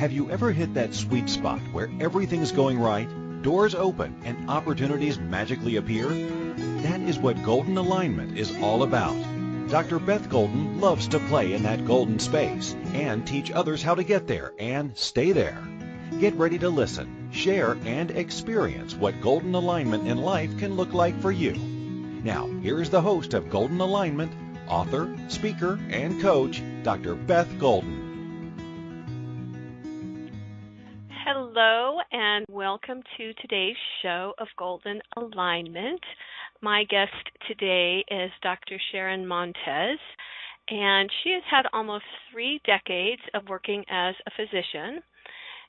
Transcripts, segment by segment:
Have you ever hit that sweet spot where everything's going right, doors open, and opportunities magically appear? That is what golden alignment is all about. Dr. Beth Golden loves to play in that golden space and teach others how to get there and stay there. Get ready to listen, share, and experience what golden alignment in life can look like for you. Now, here is the host of Golden Alignment, author, speaker, and coach, Dr. Beth Golden. Hello and welcome to today's show of Golden Alignment. My guest today is Dr. Sharon Montes, and she has had almost 3 decades of working as a physician,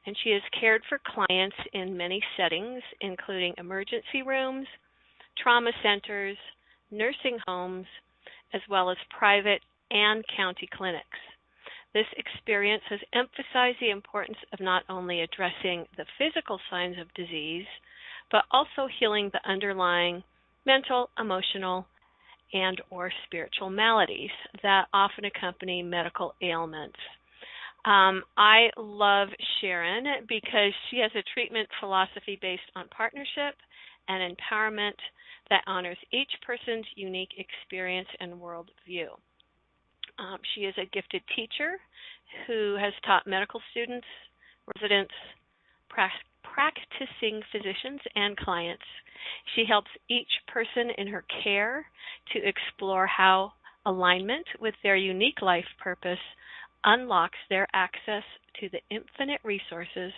and she has cared for clients in many settings, including emergency rooms, trauma centers, nursing homes, as well as private and county clinics. This experience has emphasized the importance of not only addressing the physical signs of disease, but also healing the underlying mental, emotional, and or spiritual maladies that often accompany medical ailments. I love Sharon because she has a treatment philosophy based on partnership and empowerment that honors each person's unique experience and worldview. She is a gifted teacher who has taught medical students, residents, practicing physicians, and clients. She helps each person in her care to explore how alignment with their unique life purpose unlocks their access to the infinite resources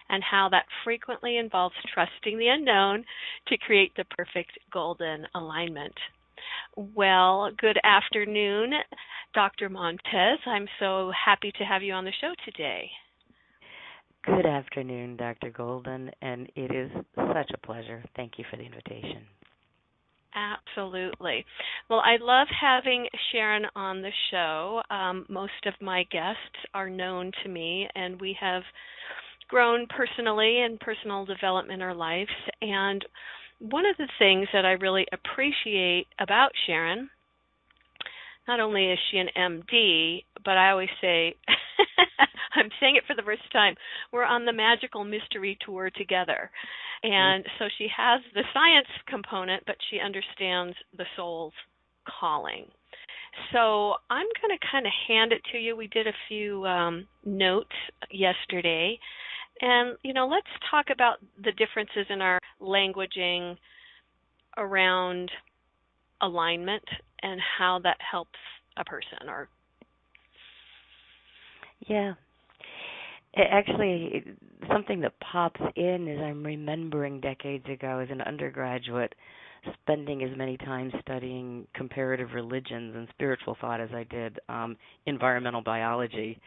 and how that frequently involves trusting the unknown to create the perfect golden alignment. Well, good afternoon, Dr. Montes. I'm so happy to have you on the show today. Good afternoon, Dr. Golden, and it is such a pleasure. Thank you for the invitation. Absolutely. Well, I love having Sharon on the show. Most of my guests are known to me, and we have grown personally in personal development in our lives. And one of the things that I really appreciate about Sharon, not only is she an MD, but I always say, I'm saying it for the first time, we're on the magical mystery tour together. And so she has the science component, but she understands the soul's calling. So I'm going to kind of hand it to you. We did a few notes yesterday. And, let's talk about the differences in our languaging around alignment and how that helps a person. Yeah. Actually, something that pops in is I'm remembering decades ago as an undergraduate spending as many times studying comparative religions and spiritual thought as I did environmental biology.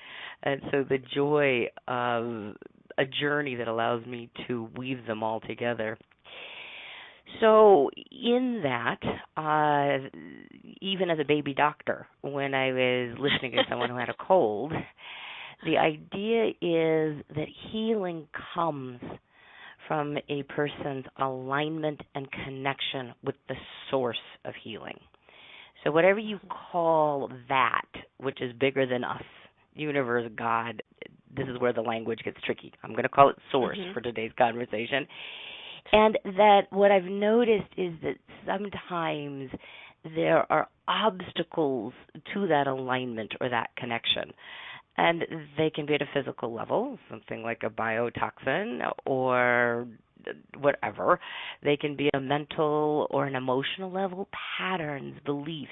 And so the joy of a journey that allows me to weave them all together. So in that, even as a baby doctor, when I was listening to someone who had a cold, the idea is that healing comes from a person's alignment and connection with the source of healing. So whatever you call that, which is bigger than us, universe, God, this is where the language gets tricky. I'm going to call it source for today's conversation. And that what I've noticed is that sometimes there are obstacles to that alignment or that connection. And they can be at a physical level, something like a biotoxin or whatever. They can be a mental or an emotional level, patterns, beliefs.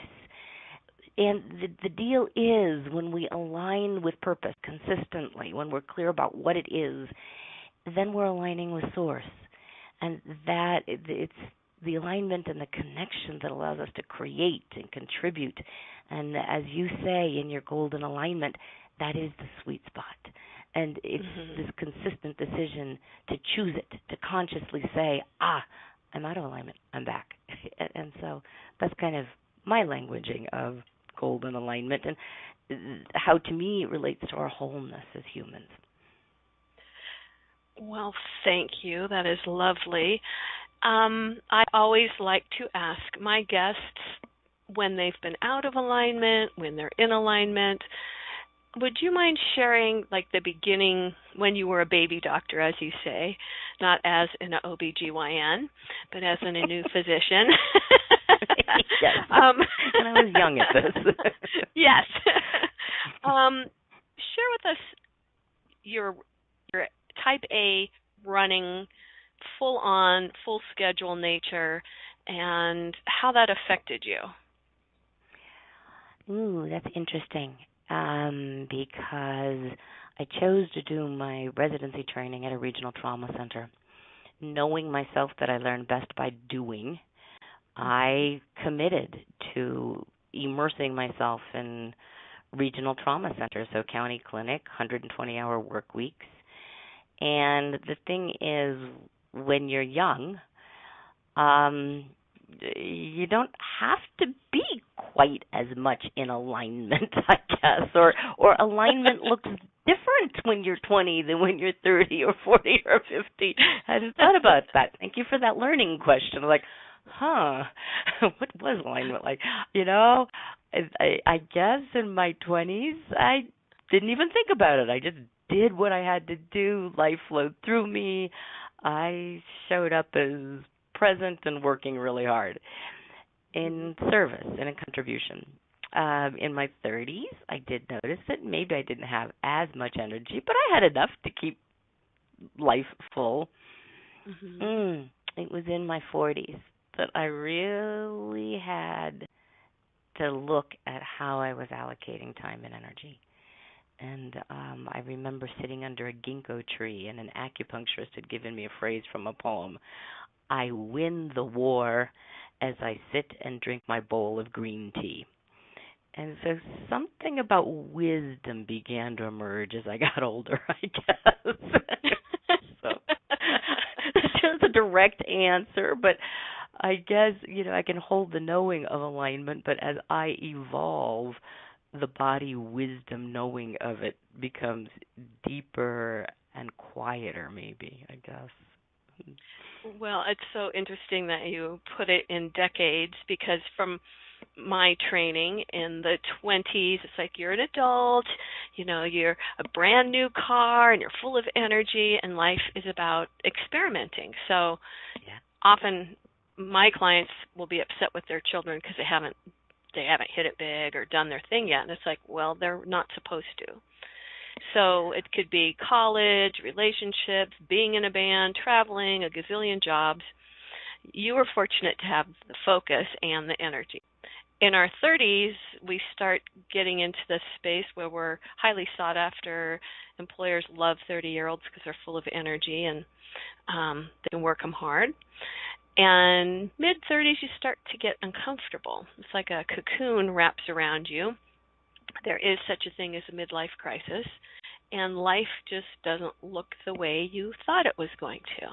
And the deal is when we align with purpose consistently, when we're clear about what it is, then we're aligning with source. And that it's the alignment and the connection that allows us to create and contribute. And as you say in your golden alignment, that is the sweet spot. And it's this consistent decision to choose it, to consciously say, I'm out of alignment, I'm back. And so that's kind of my languaging of golden alignment and how to me it relates to our wholeness as humans. Well, thank you. That is lovely. I always like to ask my guests when they've been out of alignment, when they're in alignment, would you mind sharing like the beginning when you were a baby doctor, as you say, not as an OBGYN, but as a new physician? Yes. And I was young at this. Yes. Share with us your type A running full on, full schedule nature and how that affected you. Ooh, that's interesting. Because I chose to do my residency training at a regional trauma center. Knowing myself that I learn best by doing, I committed to immersing myself in regional trauma centers, so county clinic, 120-hour work weeks. And the thing is, when you're young, you don't have to be quite as much in alignment, I guess, or alignment looks different when you're 20 than when you're 30 or 40 or 50. I hadn't thought about that. Thank you for that learning question. I'm like, what was alignment like? I guess in my 20s, I didn't even think about it. I just did what I had to do. Life flowed through me. I showed up as present and working really hard in service and in contribution. In my 30s, I did notice that maybe I didn't have as much energy, but I had enough to keep life full. Mm-hmm. It was in my 40s that I really had to look at how I was allocating time and energy. And I remember sitting under a ginkgo tree, and an acupuncturist had given me a phrase from a poem. I win the war as I sit and drink my bowl of green tea. And so something about wisdom began to emerge as I got older, I guess. So it's just a direct answer, but I guess, I can hold the knowing of alignment, but as I evolve, the body wisdom knowing of it becomes deeper and quieter, maybe, I guess. Well, it's so interesting that you put it in decades, because from my training in the 20s, it's like you're an adult, you're a brand new car and you're full of energy and life is about experimenting. So often my clients will be upset with their children because they haven't hit it big or done their thing yet. And it's like, well, they're not supposed to. So it could be college, relationships, being in a band, traveling, a gazillion jobs. You were fortunate to have the focus and the energy. In our 30s, we start getting into this space where we're highly sought after. Employers love 30-year-olds because they're full of energy and they can work them hard. And mid-30s, you start to get uncomfortable. It's like a cocoon wraps around you. There is such a thing as a midlife crisis, and life just doesn't look the way you thought it was going to.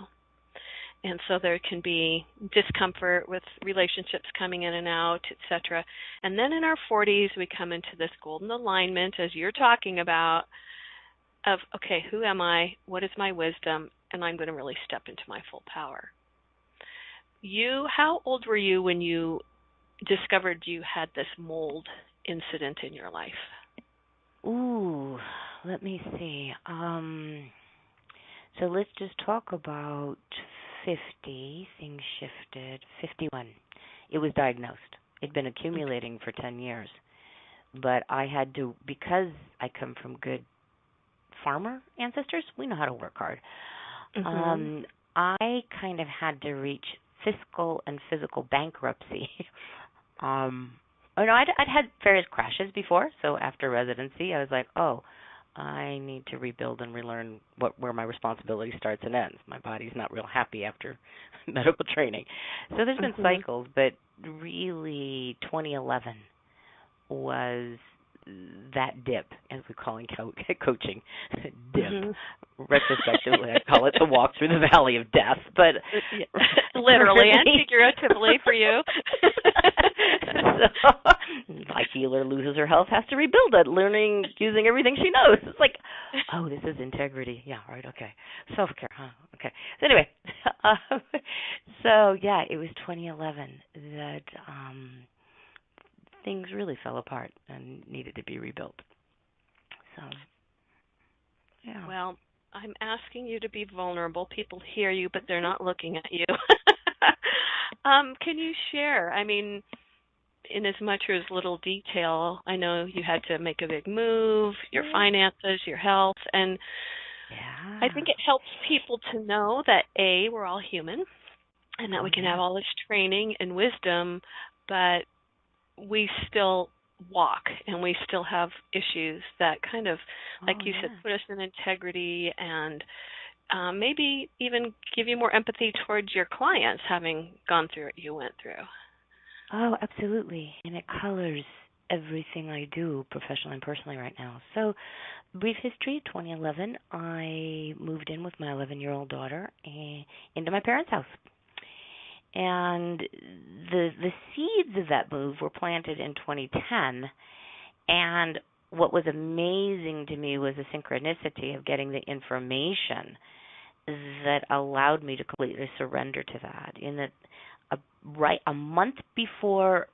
And so there can be discomfort with relationships coming in and out, etc. And then in our 40s, we come into this golden alignment, as you're talking about, of, okay, who am I? What is my wisdom? And I'm going to really step into my full power. How old were you when you discovered you had this mold incident in your life? Ooh, let me see. So let's just talk about 50. Things shifted. 51. It was diagnosed. It'd been accumulating for 10 years. But I had to, because I come from good farmer ancestors, we know how to work hard. Mm-hmm. I kind of had to reach fiscal and physical bankruptcy. I'd had various crashes before, so after residency, I was like, I need to rebuild and relearn where my responsibility starts and ends. My body's not real happy after medical training. So there's been cycles, but really 2011 was that dip, as we call in coaching, dip. Mm-hmm. Retrospectively, I call it the walk through the valley of death, but literally and figuratively for you. So, like healer loses her health, has to rebuild it, learning, using everything she knows. It's like, this is integrity. Yeah, right, okay. Self-care, huh? Okay. So anyway, it was 2011 that things really fell apart and needed to be rebuilt. So, yeah. Well, I'm asking you to be vulnerable. People hear you, but they're not looking at you. Can you share? I mean, in as much or as little detail, I know you had to make a big move, your finances, your health, and I think it helps people to know that A, we're all human, and that we can have all this training and wisdom, but we still walk and we still have issues that kind of, like you said, put us in integrity and maybe even give you more empathy towards your clients having gone through what you went through. Oh, absolutely. And it colors everything I do professionally and personally right now. So, brief history, 2011, I moved in with my 11-year-old daughter into my parents' house. And the seeds of that move were planted in 2010. And what was amazing to me was the synchronicity of getting the information that allowed me to completely surrender to that. In that, a month before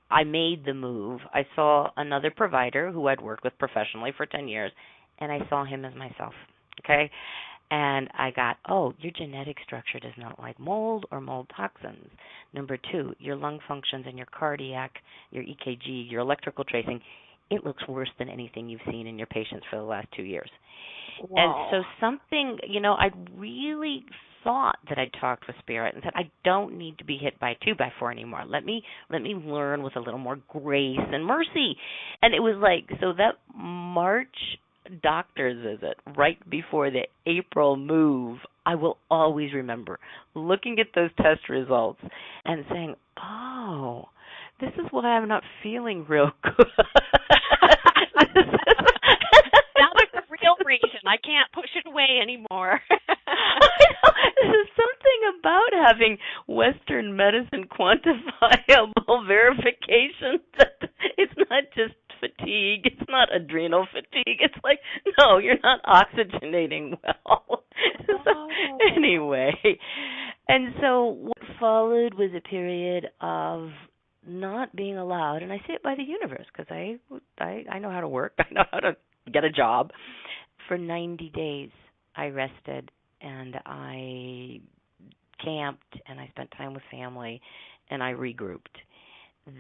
I made the move, I saw another provider who I'd worked with professionally for 10 years, and I saw him as myself, okay? And I got, your genetic structure does not like mold or mold toxins. Number 2, your lung functions and your cardiac, your EKG, your electrical tracing, it looks worse than anything you've seen in your patients for the last 2 years. Wow. And so something, I really thought that I'd talked with Spirit and said, I don't need to be hit by a 2x4 anymore. Let me learn with a little more grace and mercy. And it was like, so that March doctor's visit right before the April move, I will always remember looking at those test results and saying, this is why I'm not feeling real good. Now there's a real reason. I can't push it away anymore. There's something about having Western medicine quantifiable verification that it's not just fatigue, it's not adrenal fatigue. It's like, no, you're not oxygenating well. So, anyway, and so what followed was a period of not being allowed, and I say it by the universe because I know how to work, I know how to get a job. For 90 days, I rested and I camped and I spent time with family and I regrouped.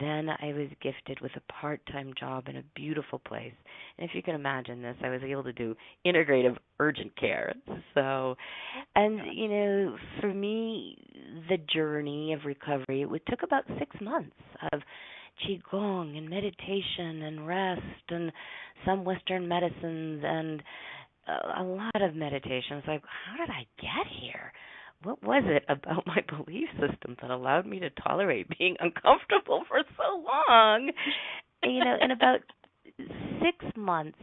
Then I was gifted with a part-time job in a beautiful place. And if you can imagine this, I was able to do integrative urgent care. So, and, for me, the journey of recovery, it took about 6 months of Qigong and meditation and rest and some Western medicines and a lot of meditations. Like, how did I get here? What was it about my belief system that allowed me to tolerate being uncomfortable for so long? In about 6 months,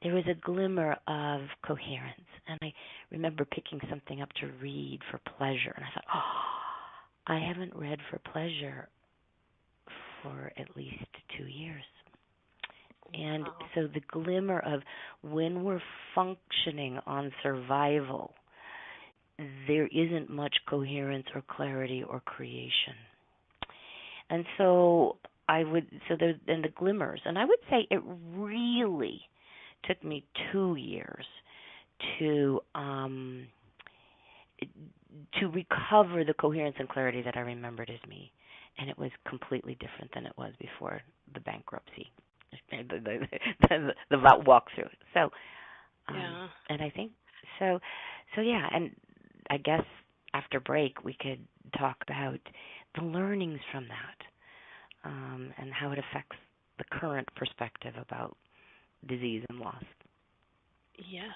there was a glimmer of coherence. And I remember picking something up to read for pleasure. And I thought, I haven't read for pleasure for at least 2 years. And so the glimmer of when we're functioning on survival, there isn't much coherence or clarity or creation. And so the glimmers, and I would say it really took me 2 years to recover the coherence and clarity that I remembered as me. And it was completely different than it was before the bankruptcy, the walkthrough. So, and I think, so yeah, and I guess after break we could talk about the learnings from that and how it affects the current perspective about disease and loss. Yes.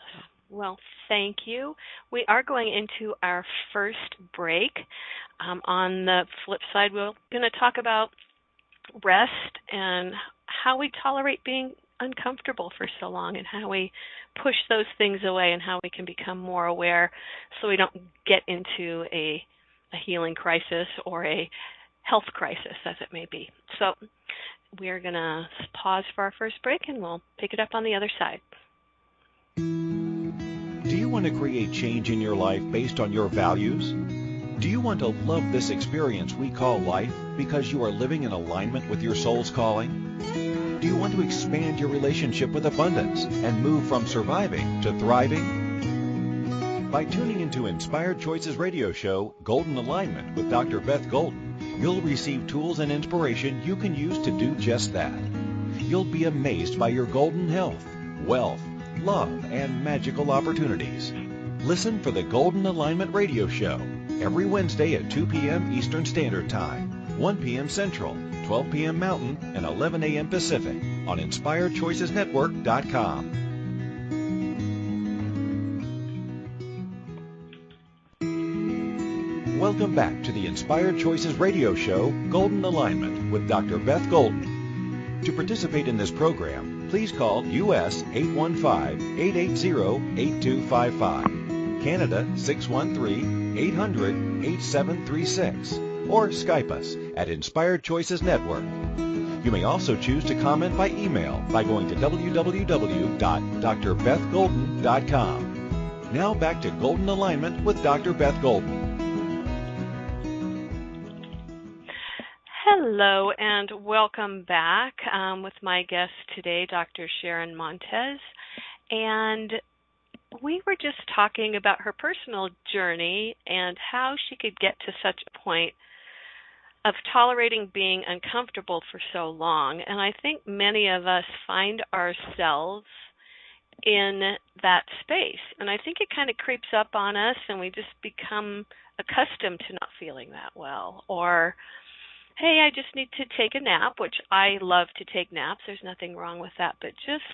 Well, thank you. We are going into our first break. On the flip side, we're going to talk about rest and how we tolerate being uncomfortable for so long and how we push those things away and how we can become more aware so we don't get into a healing crisis or a health crisis, as it may be. So we're going to pause for our first break and we'll pick it up on the other side. Do you want to create change in your life based on your values? Do you want to love this experience we call life because you are living in alignment with your soul's calling? Do you want to expand your relationship with abundance and move from surviving to thriving? By tuning into Inspired Choices radio show, Golden Alignment with Dr. Beth Golden, you'll receive tools and inspiration you can use to do just that. You'll be amazed by your golden health, wealth, love, and magical opportunities. Listen for the Golden Alignment radio show every Wednesday at 2 p.m. Eastern Standard Time, 1 p.m. Central, 12 p.m. Mountain, and 11 a.m. Pacific on InspiredChoicesNetwork.com. Welcome back to the Inspired Choices radio show, Golden Alignment with Dr. Beth Golden. To participate in this program, please call U.S. 815-880-8255, Canada 613-800-8736, or Skype us at Inspired Choices Network. You may also choose to comment by email by going to www.drbethgolden.com. Now back to Golden Alignment with Dr. Beth Golden. Hello and welcome back with my guest today, Dr. Sharon Montes. And we were just talking about her personal journey and how she could get to such a point of tolerating being uncomfortable for so long. And I think many of us find ourselves in that space. And I think it kind of creeps up on us and we just become accustomed to not feeling that well. Or, hey, I just need to take a nap, which I love to take naps. There's nothing wrong with that. But just,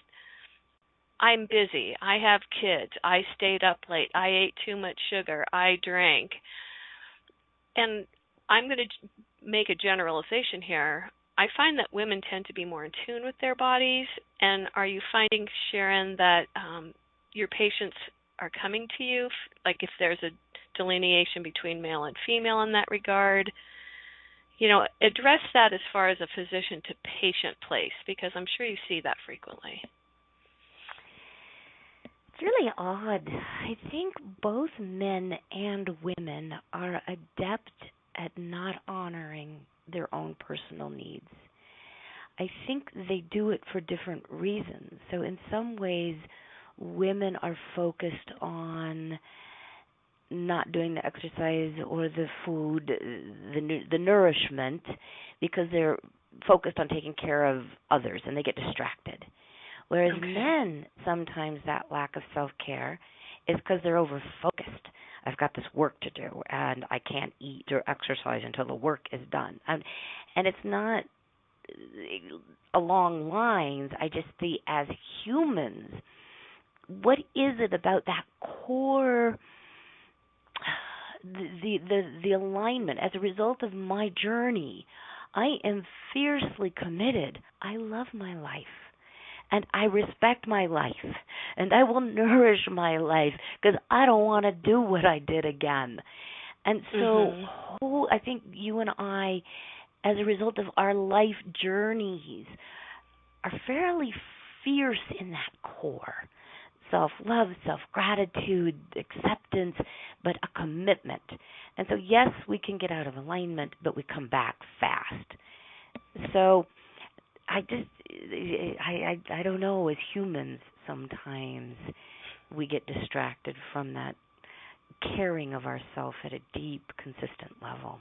I'm busy. I have kids. I stayed up late. I ate too much sugar. I drank. And I'm going to make a generalization here. I find that women tend to be more in tune with their bodies. And are you finding, Sharon, that your patients are coming to you, like if there's a delineation between male and female in that regard? You know, address that as far as a physician to patient place, because I'm sure you see that frequently. It's really odd. I think both men and women are adept at not honoring their own personal needs. I think they do it for different reasons. So in some ways, women are focused on not doing the exercise or the food, the nourishment, because they're focused on taking care of others and they get distracted. Whereas men, sometimes that lack of self-care is because they're over-focused. I've got this work to do and I can't eat or exercise until the work is done. And it's not along lines. I just see as humans, what is it about that core the alignment? As a result of my journey, I am fiercely committed. I love my life, and I respect my life, and I will nourish my life because I don't want to do what I did again. And so I think you and I, as a result of our life journeys, are fairly fierce in that core. Self-love, self-gratitude, acceptance, but a commitment. And so, yes, we can get out of alignment, but we come back fast. So I don't know, as humans, sometimes we get distracted from that caring of ourselves at a deep, consistent level.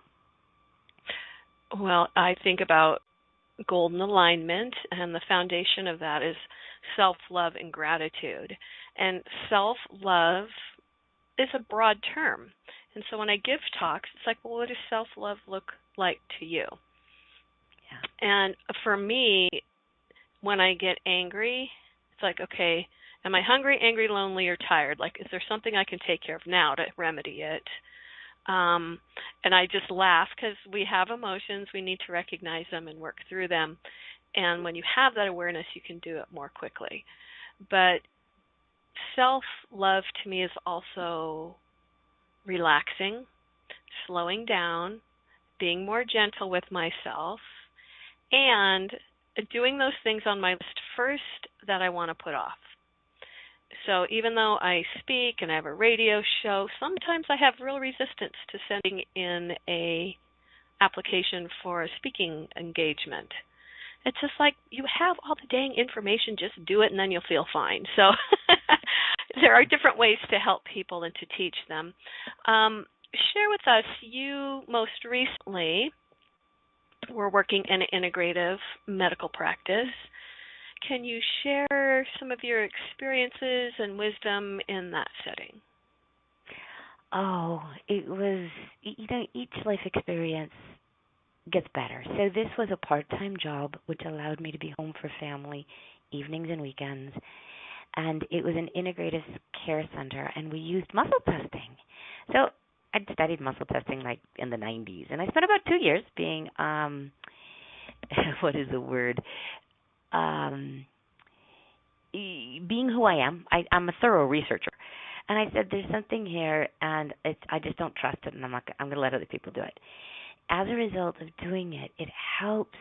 Well, I think about golden alignment, and the foundation of that is self-love and gratitude. And self-love is a broad term. And so when I give talks, it's like, well, what does self-love look like to you? Yeah. And for me, when I get angry, it's like, okay, am I hungry, angry, lonely, or tired? Like, is there something I can take care of now to remedy it? And I just laugh because we have emotions. We need to recognize them and work through them. And when you have that awareness, you can do it more quickly. But self-love to me is also relaxing, slowing down, being more gentle with myself, and doing those things on my list first that I want to put off. So even though I speak and I have a radio show, sometimes I have real resistance to sending in a application for a speaking engagement. It's just like you have all the dang information, just do it and then you'll feel fine. So there are different ways to help people and to teach them. Share with us, you most recently were working in an integrative medical practice. Can you share some of your experiences and wisdom in that setting? Oh, it was, each life experience gets better. So this was a part-time job, which allowed me to be home for family, evenings and weekends. And it was an integrative care center, and we used muscle testing. So I'd studied muscle testing like in the 90s, and I spent about 2 years being, what is the word? Being who I am. I'm a thorough researcher. And I said, there's something here, and I just don't trust it, and I'm going to let other people do it. As a result of doing it, it helps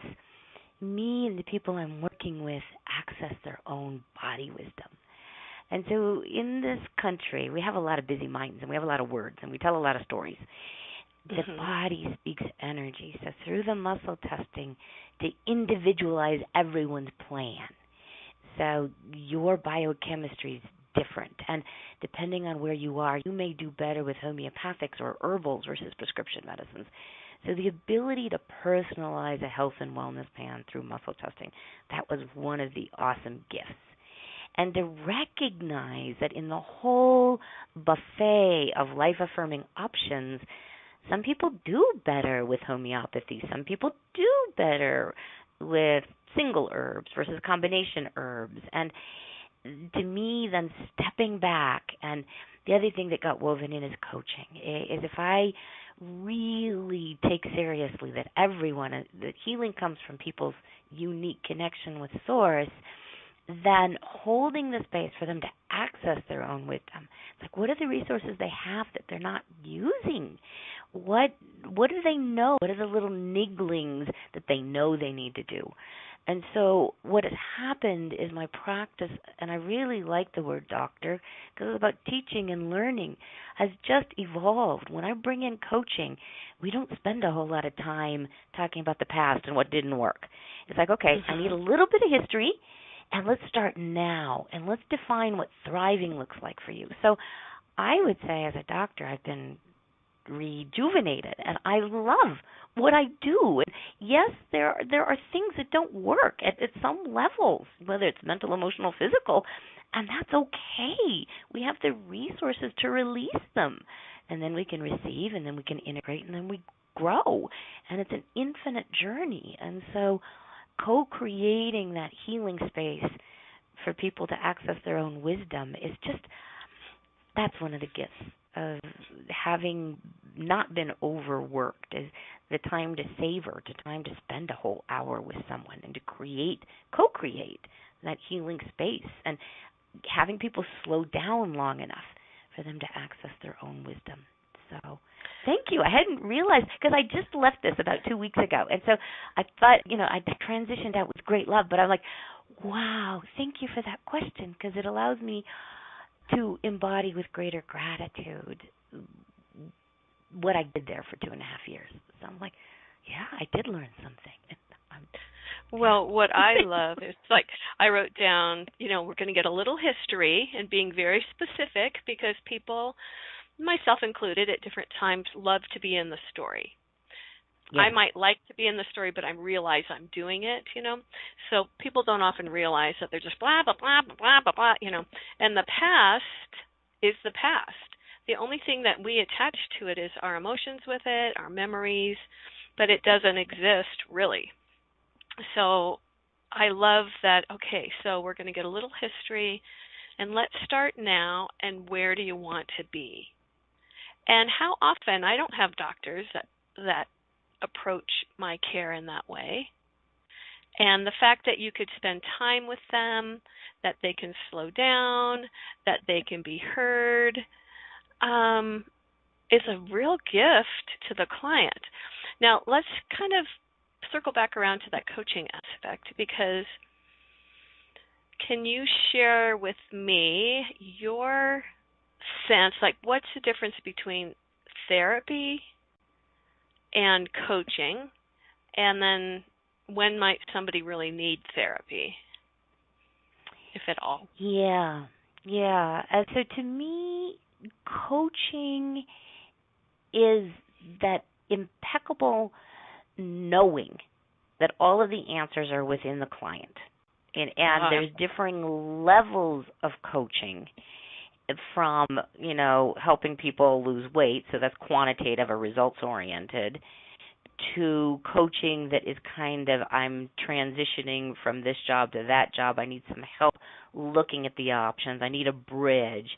me and the people I'm working with access their own body wisdom. And so in this country, we have a lot of busy minds, and we have a lot of words, and we tell a lot of stories. The body speaks energy. So through the muscle testing, to individualize everyone's plan. So your biochemistry is different, and depending on where you are, you may do better with homeopathics or herbals versus prescription medicines. So the ability to personalize a health and wellness plan through muscle testing, that was one of the awesome gifts. And to recognize that in the whole buffet of life-affirming options, some people do better with homeopathy. Some people do better with single herbs versus combination herbs. And to me, then stepping back, and the other thing that got woven in is coaching, is if I really take seriously that that healing comes from people's unique connection with Source, then holding the space for them to access their own wisdom. It's like, what are the resources they have that they're not using? What do they know? What are the little nigglings that they know they need to do? And so what has happened is my practice, and I really like the word doctor because it's about teaching and learning, has just evolved. When I bring in coaching, we don't spend a whole lot of time talking about the past and what didn't work. It's like, okay, I need a little bit of history, and let's start now, and let's define what thriving looks like for you. So I would say as a doctor, I've been rejuvenated, and I love what I do. And yes, there are things that don't work at some levels, whether it's mental, emotional, physical, and that's okay. We have the resources to release them, and then we can receive, and then we can integrate, and then we grow. And it's an infinite journey. And so co-creating that healing space for people to access their own wisdom is just, that's one of the gifts of having not been overworked, is the time to savor, the time to spend a whole hour with someone and to co-create that healing space, and having people slow down long enough for them to access their own wisdom. So thank you. I hadn't realized, because I just left this about 2 weeks ago, and so I thought, I transitioned out with great love, but I'm like, wow, thank you for that question, because it allows me to embody with greater gratitude what I did there for 2.5 years. So I'm like, yeah, I did learn something. Well, what I love is, like, I wrote down, we're going to get a little history and being very specific, because people, myself included, at different times love to be in the story. Yeah. I might like to be in the story, but I realize I'm doing it, So people don't often realize that they're just blah, blah, blah, blah, blah, blah, And the past is the past. The only thing that we attach to it is our emotions with it, our memories, but it doesn't exist, really. So I love that, okay, so we're going to get a little history, and let's start now, and where do you want to be? And how often, I don't have doctors that approach my care in that way. And the fact that you could spend time with them, that they can slow down, that they can be heard, is a real gift to the client. Now, let's kind of circle back around to that coaching aspect, because can you share with me your sense, like, what's the difference between therapy and coaching, and then when might somebody really need therapy, if at all? Yeah. And so to me, coaching is that impeccable knowing that all of the answers are within the client. And there's differing levels of coaching, from, helping people lose weight, so that's quantitative or results-oriented, to coaching that is kind of, I'm transitioning from this job to that job. I need some help looking at the options. I need a bridge.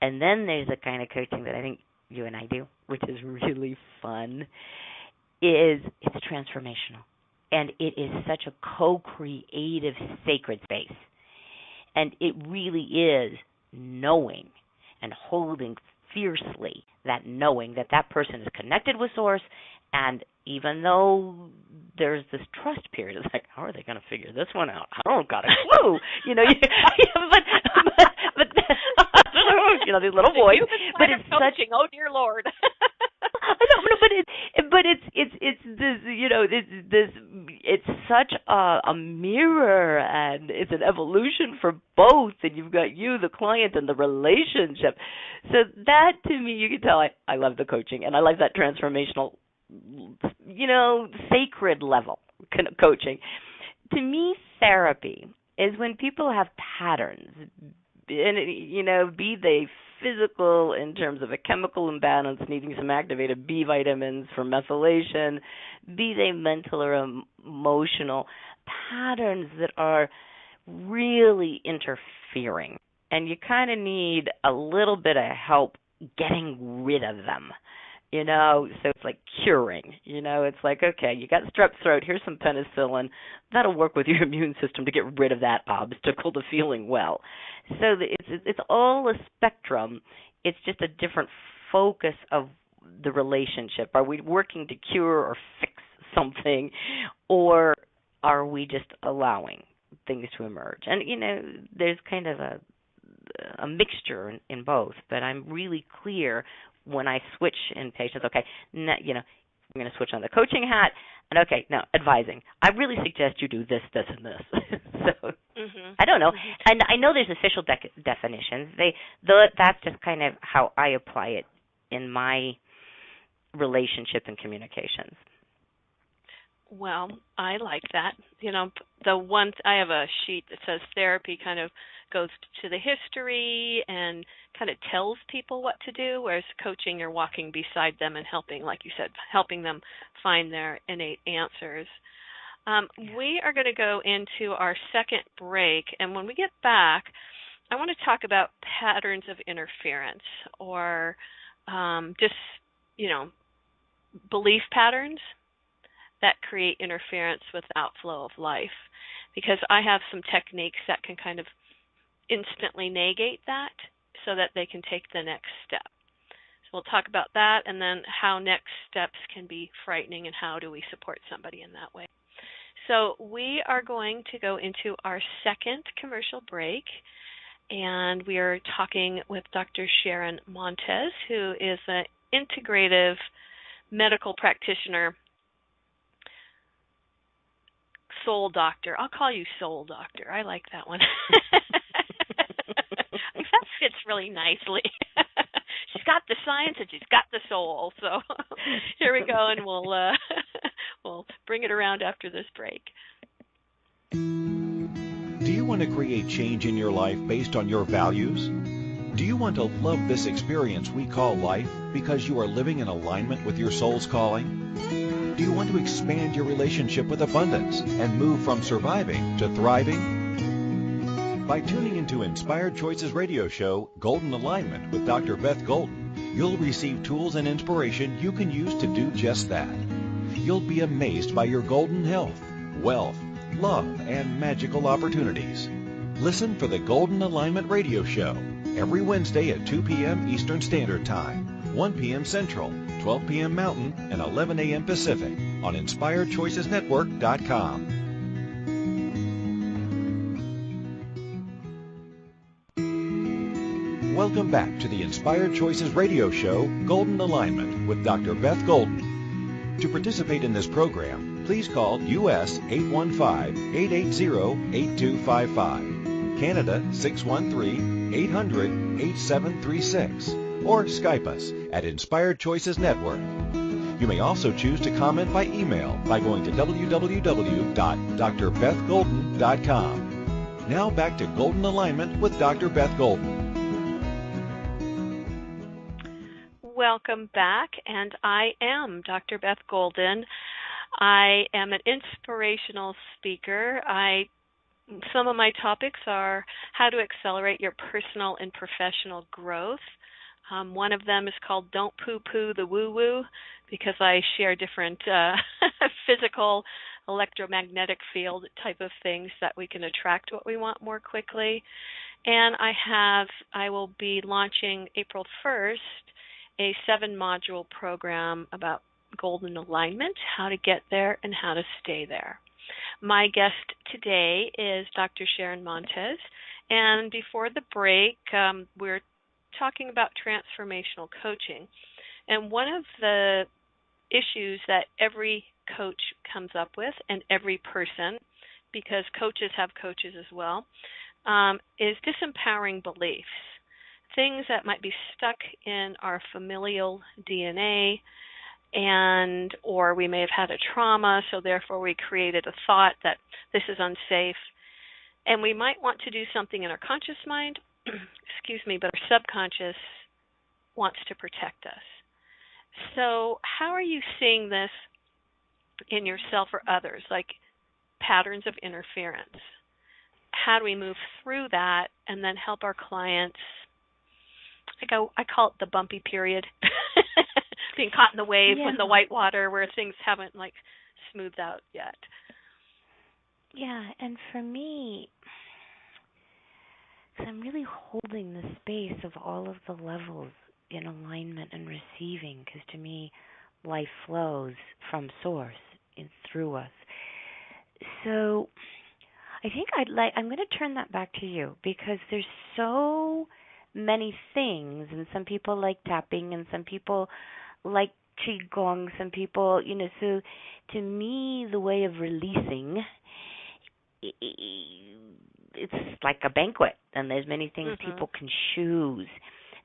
And then there's the kind of coaching that I think you and I do, which is really fun, it's transformational. And it is such a co-creative sacred space. And it really is knowing and holding fiercely that knowing that that person is connected with Source, and even though there's this trust period, it's like, how are they going to figure this one out? I don't got a clue. But these little boys. But it's coaching. Oh dear Lord. But it's this it's such a mirror, and it's an evolution for both, and you've got you, the client, and the relationship. So that, to me, you can tell I love the coaching, and I like that transformational, sacred level coaching. To me, therapy is when people have patterns, and be they physical in terms of a chemical imbalance, needing some activated B vitamins for methylation, be they mental or emotional patterns that are really interfering. And you kind of need a little bit of help getting rid of them. So it's like curing. It's like, okay, you got strep throat, here's some penicillin. That'll work with your immune system to get rid of that obstacle to feeling well. So it's all a spectrum. It's just a different focus of the relationship. Are we working to cure or fix something, or are we just allowing things to emerge? And, there's kind of a mixture in both, but I'm really clear when I switch in patients, okay, I'm going to switch on the coaching hat, and okay, now advising. I really suggest you do this, this, and this. So I don't know, and I know there's official definitions. That's just kind of how I apply it in my relationship and communications. Well, I like that. I have a sheet that says therapy kind of goes to the history and kind of tells people what to do, whereas coaching, you're walking beside them and helping, like you said, helping them find their innate answers. We are going to go into our second break, and when we get back, I want to talk about patterns of interference, or belief patterns that create interference with the outflow of life, because I have some techniques that can kind of instantly negate that so that they can take the next step. So we'll talk about that, and then how next steps can be frightening, and how do we support somebody in that way. So we are going to go into our second commercial break, and we are talking with Dr. Sharon Montes, who is an integrative medical practitioner, soul doctor. I'll call you soul doctor. I like that one. That fits really nicely. She's got the science and she's got the soul. So here we go, and we'll bring it around after this break. Do you want to create change in your life based on your values? Do you want to love this experience we call life because you are living in alignment with your soul's calling? Do you want to expand your relationship with abundance and move from surviving to thriving? By tuning into Inspired Choices radio show, Golden Alignment with Dr. Beth Golden, you'll receive tools and inspiration you can use to do just that. You'll be amazed by your golden health, wealth, love, and magical opportunities. Listen for the Golden Alignment radio show every Wednesday at 2 p.m. Eastern Standard Time, 1 p.m. Central, 12 p.m. Mountain, and 11 a.m. Pacific on InspiredChoicesNetwork.com. Welcome back to the Inspired Choices radio show, Golden Alignment with Dr. Beth Golden. To participate in this program, please call U.S. 815-880-8255, Canada 613-800-8736, or Skype us at Inspired Choices Network. You may also choose to comment by email by going to www.drbethgolden.com. Now back to Golden Alignment with Dr. Beth Golden. Welcome back, and I am Dr. Beth Golden. I am an inspirational speaker. Some of my topics are how to accelerate your personal and professional growth. One of them is called Don't Poo-Poo the Woo-Woo, because I share different physical, electromagnetic field type of things that we can attract what we want more quickly. And I will be launching April 1st a 7-module program about golden alignment, how to get there and how to stay there. My guest today is Dr. Sharon Montes, and before the break, we're talking about transformational coaching. And one of the issues that every coach comes up with, and every person, because coaches have coaches as well, is disempowering beliefs. Things that might be stuck in our familial DNA, or we may have had a trauma, so therefore we created a thought that this is unsafe. And we might want to do something in our conscious mind, but our subconscious wants to protect us. So how are you seeing this in yourself or others, like patterns of interference? How do we move through that and then help our clients? I call it the bumpy period, being caught in the wave in the white water where things haven't smoothed out yet. Yeah, and for me, because I'm really holding the space of all of the levels in alignment and receiving, because to me, life flows from source and through us. So I think I'm going to turn that back to you, because there's so many things, and some people like tapping, and some people like qigong, some people, so to me, the way of releasing, it's like a banquet, and there's many things people can choose.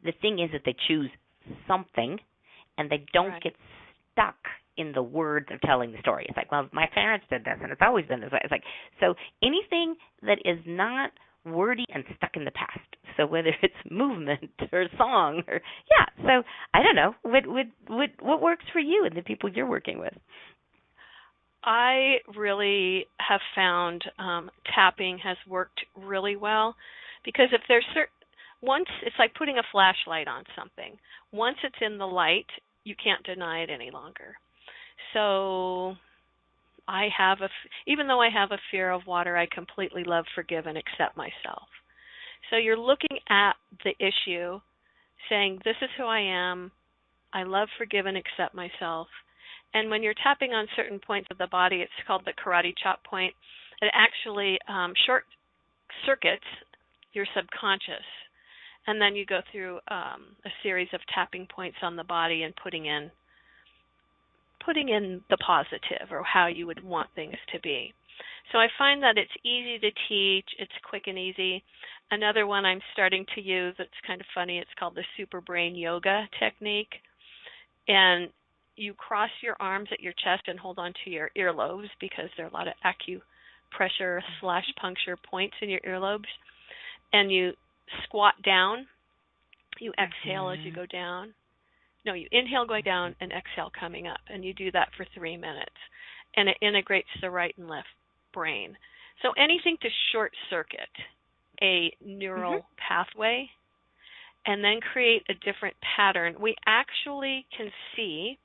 The thing is that they choose something, and they don't get stuck in the words of telling the story. It's like, well, my parents did this, and it's always been this way. It's like, so anything that is not wordy and stuck in the past. So whether it's movement or song or so I don't know what works for you and the people you're working with. I really have found tapping has worked really well, because if there's once it's like putting a flashlight on something. Once it's in the light, you can't deny it any longer. So even though I have a fear of water, I completely love, forgive, and accept myself. So you're looking at the issue, saying, this is who I am, I love, forgive, and accept myself. And when you're tapping on certain points of the body, it's called the karate chop point. It actually short circuits your subconscious. And then you go through a series of tapping points on the body and putting in the positive, or how you would want things to be. So I find that it's easy to teach, it's quick and easy. Another one I'm starting to use, it's kind of funny, it's called the super brain yoga technique. And you cross your arms at your chest and hold on to your earlobes, because there are a lot of acupressure / puncture points in your earlobes. And you squat down, you exhale as you go down. No, you inhale going down and exhale coming up, and you do that for 3 minutes, and it integrates the right and left brain. So anything to short circuit a neural pathway and then create a different pattern. We actually can see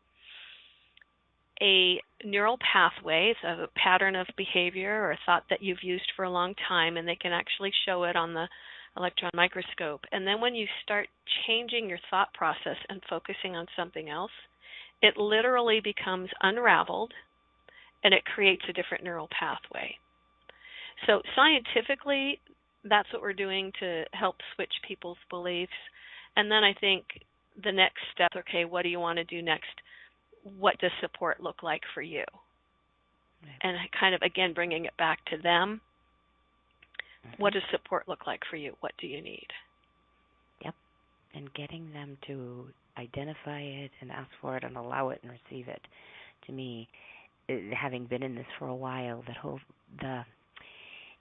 a neural pathway, so a pattern of behavior or a thought that you've used for a long time, and they can actually show it on the electron microscope. And then when you start changing your thought process and focusing on something else, it literally becomes unraveled, and it creates a different neural pathway. So scientifically, that's what we're doing to help switch people's beliefs. And then I think the next step, okay, what do you want to do next? What does support look like for you? Right. and kind of, again, bringing it back to them. Mm-hmm. What does support look like for you? What do you need? Yep. And getting them to identify it and ask for it and allow it and receive it. To me, having been in this for a while,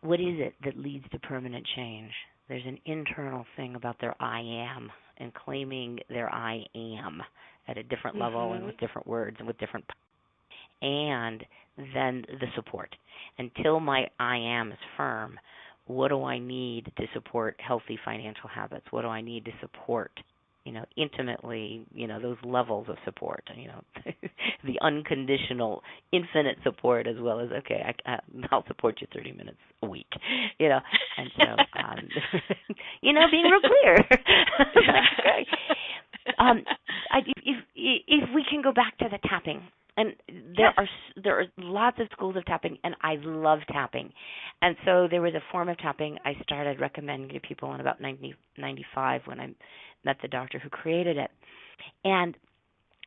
what is it that leads to permanent change? There's an internal thing about their I am and claiming their I am at a different level and with different words and with different, and then the support. Until my I am is firm, what do I need to support healthy financial habits? What do I need to support, intimately, those levels of support, the unconditional, infinite support, as well as, okay, I'll support you 30 minutes a week, and so, being real clear. Okay. If we can go back to the tapping, and there are lots of schools of tapping, and I love tapping. And so there was a form of tapping I started recommending to people in about 1995 when I met the doctor who created it. And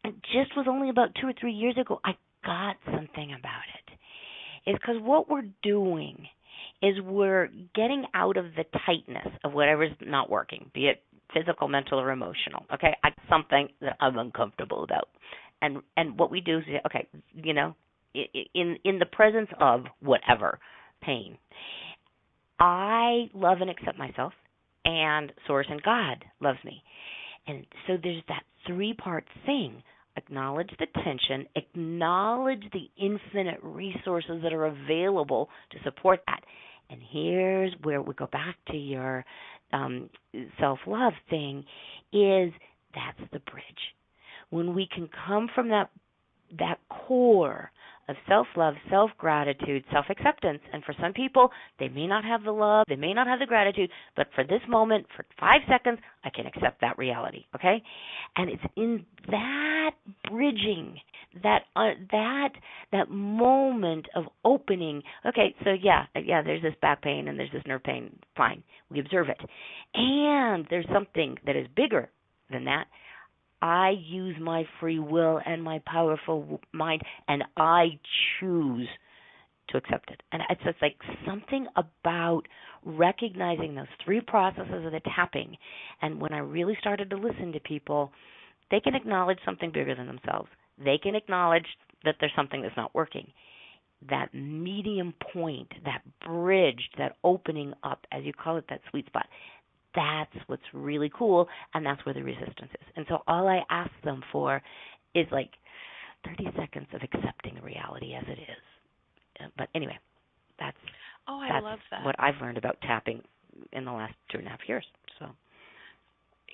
it just was only about 2 or 3 years ago I got something about it. It's because what we're doing is we're getting out of the tightness of whatever's not working, be it physical, mental, or emotional. Okay, something that I'm uncomfortable about. And what we do is, okay, in the presence of whatever pain, I love and accept myself, and Source and God loves me. And so there's that 3-part thing. Acknowledge the tension, acknowledge the infinite resources that are available to support that. And here's where we go back to your self-love thing, is that's the bridge. When we can come from that core of self-love, self-gratitude, self-acceptance. And for some people, they may not have the love, they may not have the gratitude, but for this moment, for 5 seconds, I can accept that reality, okay? And it's in that bridging, that moment of opening. Okay, so yeah, there's this back pain and there's this nerve pain. Fine, we observe it. And there's something that is bigger than that. I use my free will and my powerful mind, and I choose to accept it. And it's just like something about recognizing those 3 processes of the tapping. And when I really started to listen to people, they can acknowledge something bigger than themselves. They can acknowledge that there's something that's not working. That medium point, that bridge, that opening up, as you call it, that sweet spot, that's what's really cool, and that's where the resistance is. And so all I ask them for is like 30 seconds of accepting reality as it is. But anyway, that's love that. what I've learned about tapping in the last 2.5 years. So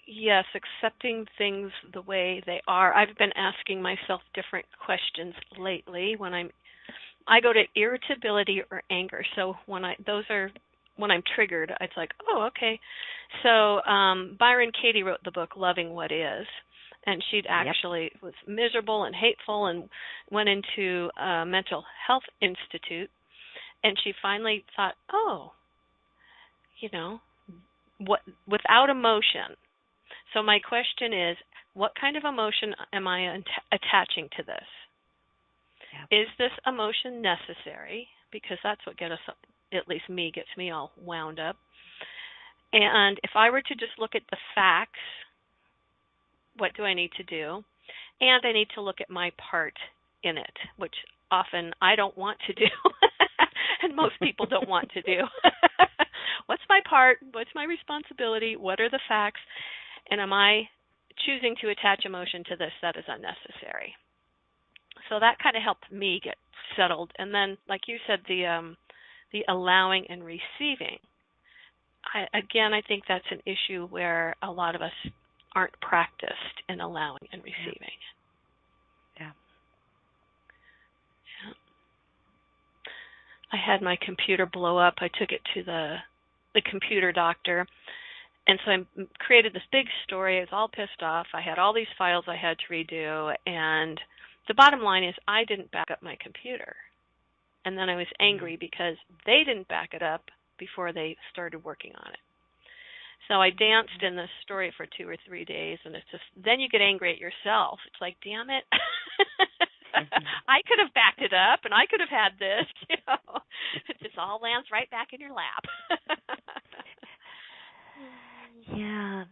yes, accepting things the way they are. I've been asking myself different questions lately when I go to irritability or anger. So when I'm triggered, it's like, oh, okay. So Byron Katie wrote the book Loving What Is, and she'd actually was miserable and hateful and went into a mental health institute, and she finally thought, oh, what without emotion. So my question is, what kind of emotion am I attaching to this? Is this emotion necessary? Because that's what gets me all wound up. And if I were to just look at the facts, what do I need to do? And I need to look at my part in it, which often I don't want to do, and most people don't want to do. What's my part? What's my responsibility? What are the facts? And am I choosing to attach emotion to this that is unnecessary? So that kind of helped me get settled. And then, like you said, the allowing and receiving. I think that's an issue where a lot of us aren't practiced in allowing and receiving. Yeah. I had my computer blow up. I took it to the computer doctor. And so I created this big story. I was all pissed off. I had all these files I had to redo. And the bottom line is I didn't back up my computer. And then I was angry because they didn't back it up before they started working on it. So I danced in this story for 2 or 3 days, and it's just, then you get angry at yourself. It's like, damn it. I could have backed it up, and I could have had this. It just all lands right back in your lap. Yeah,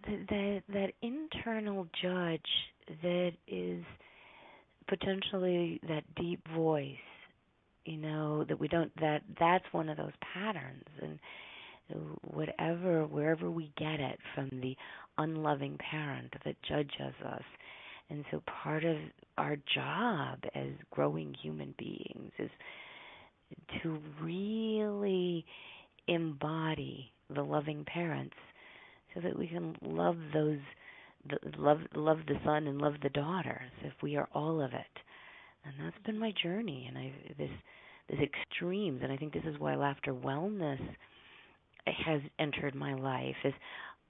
that internal judge that is potentially that deep voice, that we don't, that's one of those patterns. And wherever we get it from the unloving parent that judges us. And so part of our job as growing human beings is to really embody the loving parents so that we can love love the son and love the daughters if we are all of it. And that's been my journey, and this extremes, and I think this is why laughter wellness has entered my life, is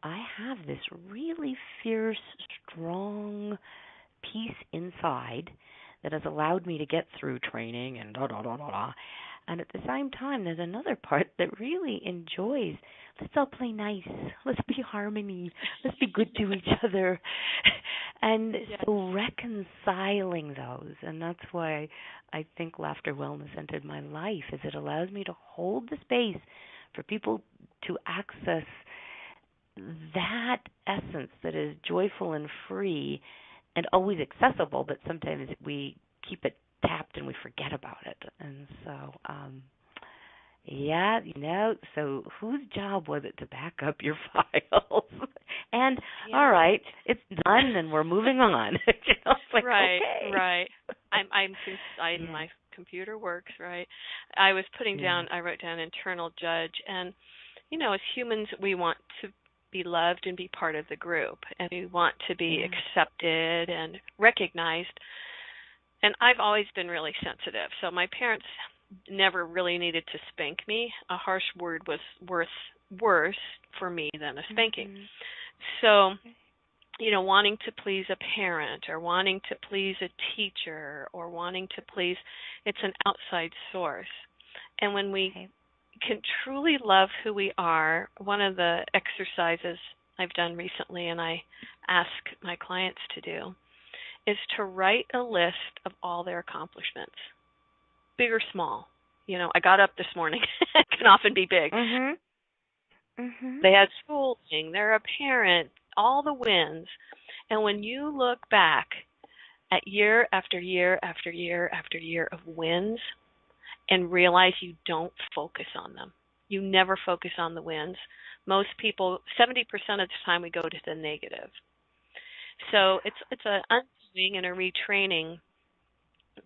I have this really fierce, strong peace inside that has allowed me to get through training and and at the same time there's another part that really enjoys, let's all play nice, let's be harmony, let's be good to each other. And so reconciling those, and that's why I think laughter wellness entered my life, is it allows me to hold the space for people to access that essence that is joyful and free and always accessible, but sometimes we keep it tapped and we forget about it. And so, so whose job was it to back up your files? And, all right, it's done and we're moving on. It's like, right, okay. Right. My computer works, right? I was I wrote down internal judge, and, as humans, we want to be loved and be part of the group, and we want to be accepted and recognized. And I've always been really sensitive, so my parents never really needed to spank me. A harsh word was worse for me than a spanking. So, wanting to please a parent or wanting to please a teacher or wanting to please, it's an outside source. And when we can truly love who we are, one of the exercises I've done recently and I ask my clients to do is to write a list of all their accomplishments, big or small. I got up this morning. It can often be big. They had schooling, they're a parent, all the wins. And when you look back at year after year after year after year of wins and realize you don't focus on them, you never focus on the wins. Most people, 70% of the time, we go to the negative. So it's an undoing and a retraining,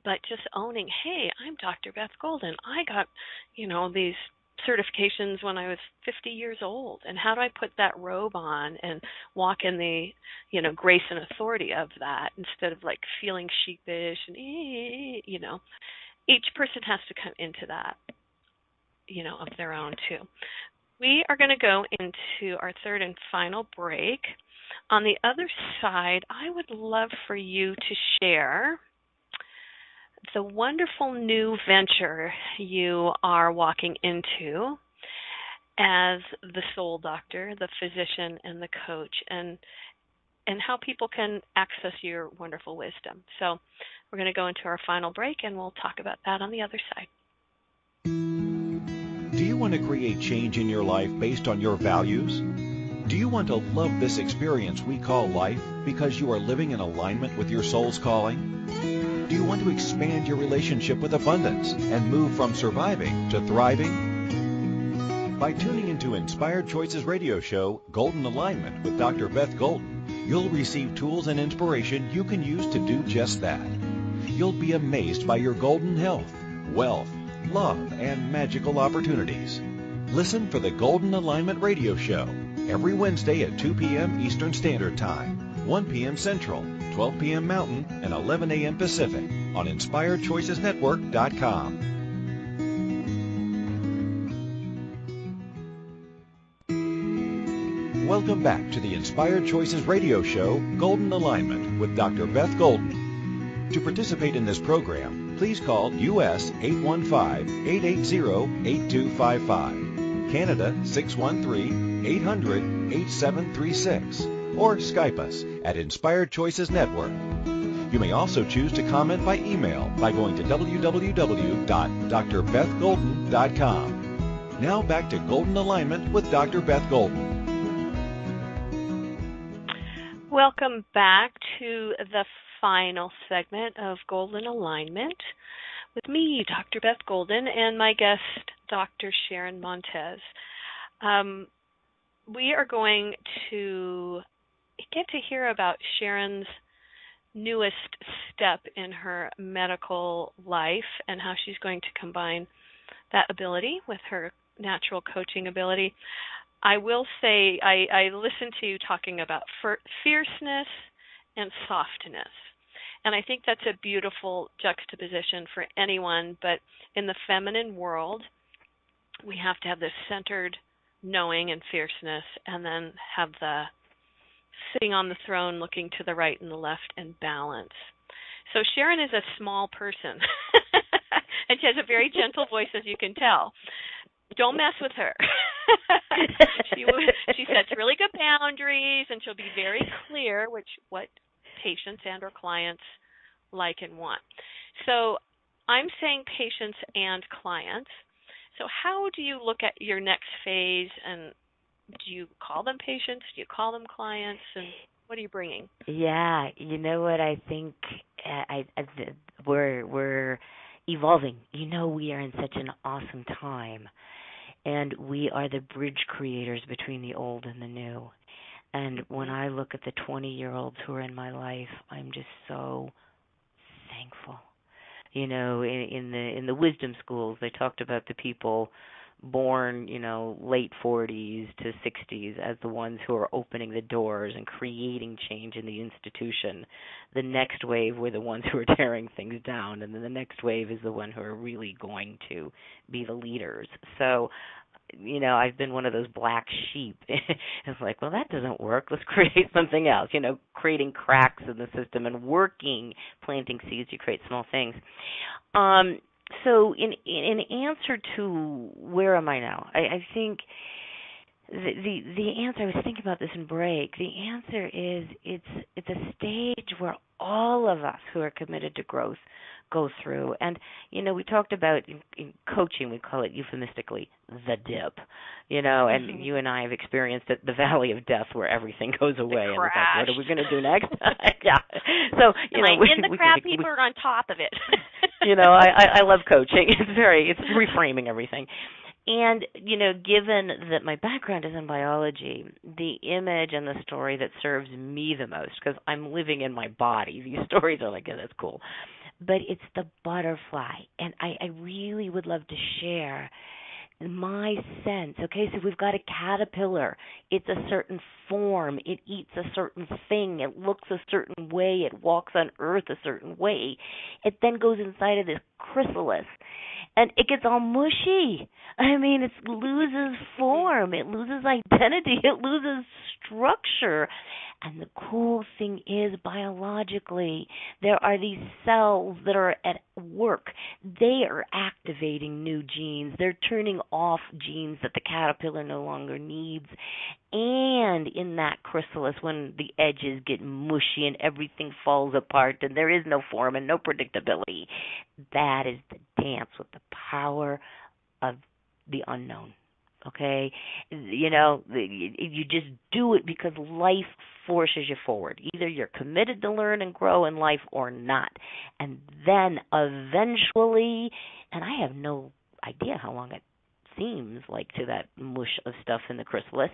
but just owning, hey, I'm Dr. Beth Golden. I got, these certifications when I was 50 years old, and how do I put that robe on and walk in the, grace and authority of that instead of like feeling sheepish and, each person has to come into that, of their own too. We are going to go into our third and final break. On the other side, I would love for you to share the wonderful new venture you are walking into as the soul doctor, the physician, and the coach, and how people can access your wonderful wisdom. So we're going to go into our final break, and we'll talk about that on the other side. Do you want to create change in your life based on your values? Do you want to love this experience we call life because you are living in alignment with your soul's calling? Do you want to expand your relationship with abundance and move from surviving to thriving? By tuning into Inspired Choices radio show, Golden Alignment with Dr. Beth Golden, you'll receive tools and inspiration you can use to do just that. You'll be amazed by your golden health, wealth, love, and magical opportunities. Listen for the Golden Alignment radio show every Wednesday at 2 p.m. Eastern Standard Time, 1 p.m. Central, 12 p.m. Mountain, and 11 a.m. Pacific on InspiredChoicesNetwork.com. Welcome back to the Inspired Choices radio show, Golden Alignment with Dr. Beth Golden. To participate in this program, please call U.S. 815-880-8255, Canada 613-800-8736, or Skype us at Inspired Choices Network. You may also choose to comment by email by going to www.drbethgolden.com. Now back to Golden Alignment with Dr. Beth Golden. Welcome back to the final segment of Golden Alignment with me, Dr. Beth Golden, and my guest, Dr. Sharon Montes. We are going to get to hear about Sharon's newest step in her medical life and how she's going to combine that ability with her natural coaching ability. I will say I listened to you talking about fierceness and softness, and I think that's a beautiful juxtaposition for anyone, but in the feminine world, we have to have this centered knowing and fierceness, and then have the sitting on the throne looking to the right and the left and balance. So Sharon is a small person, and she has a very gentle voice, as you can tell. Don't mess with her. She sets really good boundaries, and she'll be very clear what patients and or clients like and want. So I'm saying patients and clients. So how do you look at your next phase, and do you call them patients? Do you call them clients? And what are you bringing? Yeah, you know what I think? We're evolving. You know, we are in such an awesome time. And we are the bridge creators between the old and the new. And when I look at the 20-year-olds who are in my life, I'm just so thankful. You know, in the wisdom schools, they talked about the people born, you know, late 40s to 60s as the ones who are opening the doors and creating change in the institution. The next wave were the ones who are tearing things down, and then the next wave is the one who are really going to be the leaders. So, you know, I've been one of those black sheep. It's like, well, that doesn't work. Let's create something else, you know, creating cracks in the system and planting seeds to create small things. So in answer to where am I now, I think the answer, I was thinking about this in break, the answer is it's a stage where all of us who are committed to growth go through. And, you know, we talked about in coaching, we call it euphemistically the dip, you know, and you and I have experienced the valley of death where everything goes away. And it's like, what are we going to do next? Yeah. So, you know, in the crap, people are on top of it. You know, I love coaching. It's reframing everything. And, you know, given that my background is in biology, the image and the story that serves me the most, because I'm living in my body, these stories are like, yeah, that's cool. But it's the butterfly. And I really would love to share my sense. Okay, so we've got a caterpillar. It's a certain form. It eats a certain thing. It looks a certain way. It walks on earth a certain way. It then goes inside of this chrysalis, and it gets all mushy. I mean, it loses form. It loses identity. It loses structure. And the cool thing is, biologically, there are these cells that are at work. They are activating new genes. They're turning off genes that the caterpillar no longer needs. And in that chrysalis, when the edges get mushy and everything falls apart and there is no form and no predictability, that is the dance with the power of the unknown. Okay, you know, you just do it because life forces you forward. Either you're committed to learn and grow in life or not. And then eventually, and I have no idea how long it seems like to that mush of stuff in the chrysalis,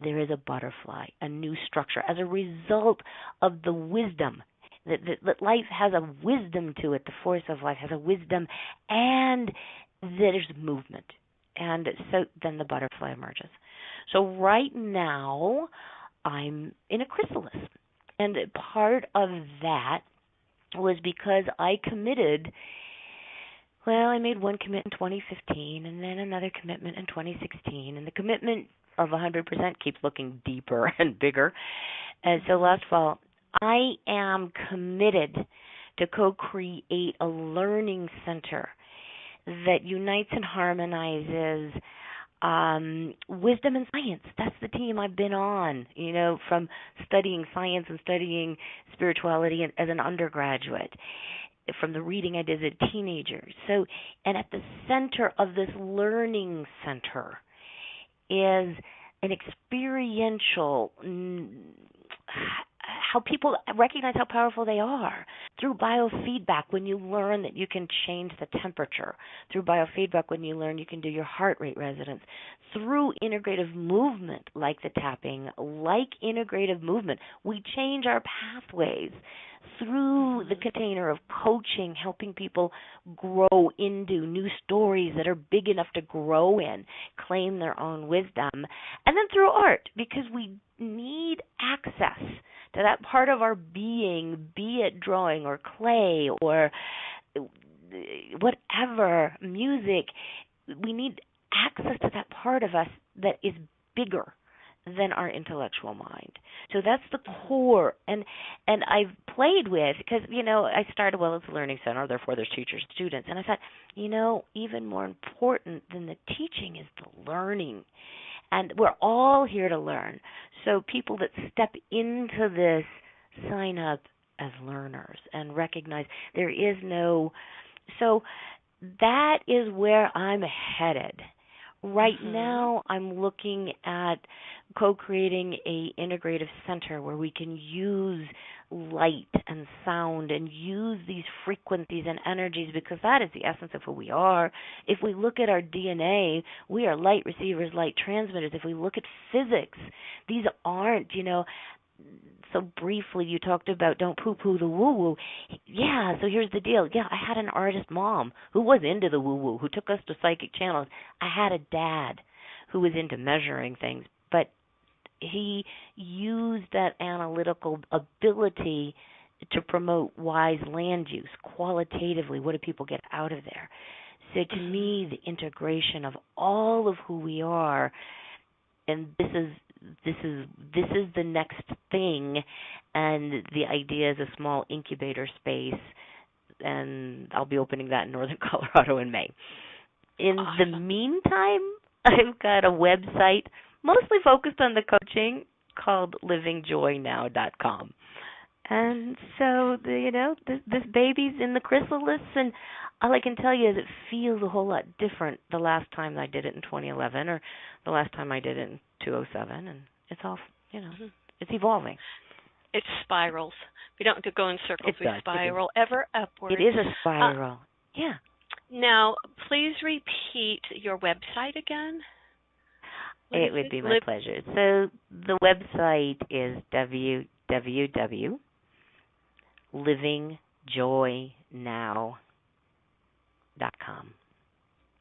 there is a butterfly, a new structure as a result of the wisdom. That life has a wisdom to it. The force of life has a wisdom, and there's movement. And so then the butterfly emerges. So right now, I'm in a chrysalis. And part of that was because I committed, well, I made one commitment in 2015 and then another commitment in 2016. And the commitment of 100% keeps looking deeper and bigger. And so last fall, I am committed to co-create a learning center that unites and harmonizes Wisdom and science. That's the team I've been on, from studying science and studying spirituality as an undergraduate, from the reading I did as a teenager. So, and at the center of this learning center is an experiential, how people recognize how powerful they are through biofeedback, when you learn that you can change the temperature, through biofeedback when you learn you can do your heart rate resonance, through integrative movement like the tapping, like integrative movement, we change our pathways through the container of coaching, helping people grow into new stories that are big enough to grow in, claim their own wisdom, and then through art, because we need access to that part of our being, be it drawing or clay or whatever, music. We need access to that part of us that is bigger than our intellectual mind. So that's the core. And I've played with, because, I started, it's a learning center, therefore there's teachers, students. And I thought, even more important than the teaching is the learning. And we're all here to learn. So people that step into this sign up as learners and recognize there is no. So that is where I'm headed. Right now, I'm looking at co-creating a integrative center where we can use light and sound and use these frequencies and energies, because that is the essence of who we are. If we look at our DNA, we are light receivers, light transmitters. If we look at physics, these aren't, so briefly you talked about don't poo-poo the woo-woo. Yeah, so here's the deal. Yeah, I had an artist mom who was into the woo-woo, who took us to psychic channels. I had a dad who was into measuring things, but he used that analytical ability to promote wise land use qualitatively. What do people get out of there? So to me, the integration of all of who we are, and this is the next thing, and the idea is a small incubator space, and I'll be opening that in Northern Colorado in May. In the meantime, I've got a website mostly focused on the coaching called livingjoynow.com. And so, this baby's in the chrysalis, and all I can tell you is it feels a whole lot different the last time I did it in 2011 or the last time I did it in 2007, and it's all, it's evolving. It spirals. We don't have to go in circles. We spiral ever upwards. It is a spiral. Yeah. Now, please repeat your website again. It would be my pleasure. So the website is www.livingjoynow.com.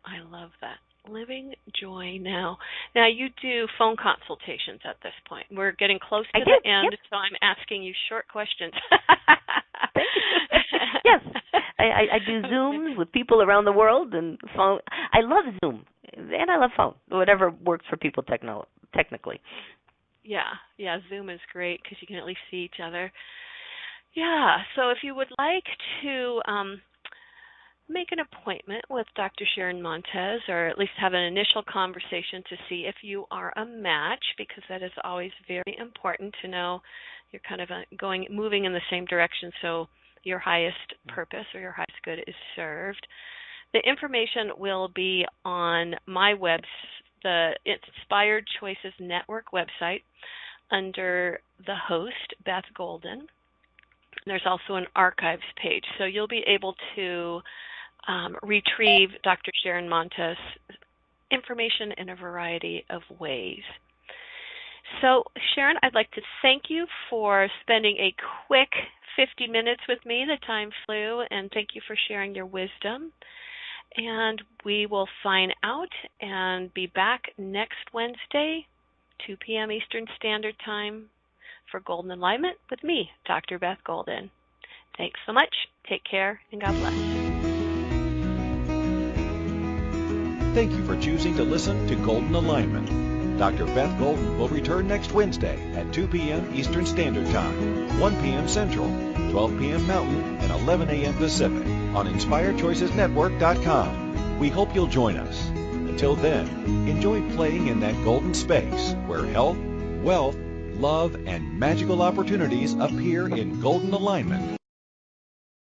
I love that. Living Joy Now. Now, you do phone consultations at this point. We're getting close to the end, so I'm asking you short questions. Yes. I do Zooms with people around the world, and phone. I love Zoom, and I love phone, whatever works for people technically. Yeah, Zoom is great because you can at least see each other. Yeah, so if you would like to make an appointment with Dr. Sharon Montes, or at least have an initial conversation to see if you are a match, because that is always very important to know you're kind of moving in the same direction, so your highest purpose or your highest good is served. The information will be on my the Inspired Choices Network website under the host, Beth Golden. There's also an archives page, so you'll be able to retrieve Dr. Sharon Montes' information in a variety of ways. So, Sharon, I'd like to thank you for spending a quick 50 minutes with me. The time flew, and thank you for sharing your wisdom. And we will sign out and be back next Wednesday, 2 p.m. Eastern Standard Time, for Golden Alignment with me, Dr. Beth Golden. Thanks so much. Take care, and God bless. Thank you for choosing to listen to Golden Alignment. Dr. Beth Golden will return next Wednesday at 2 p.m. Eastern Standard Time, 1 p.m. Central, 12 p.m. Mountain, and 11 a.m. Pacific on InspiredChoicesNetwork.com. We hope you'll join us. Until then, enjoy playing in that golden space where health, wealth, love, and magical opportunities appear in golden alignment.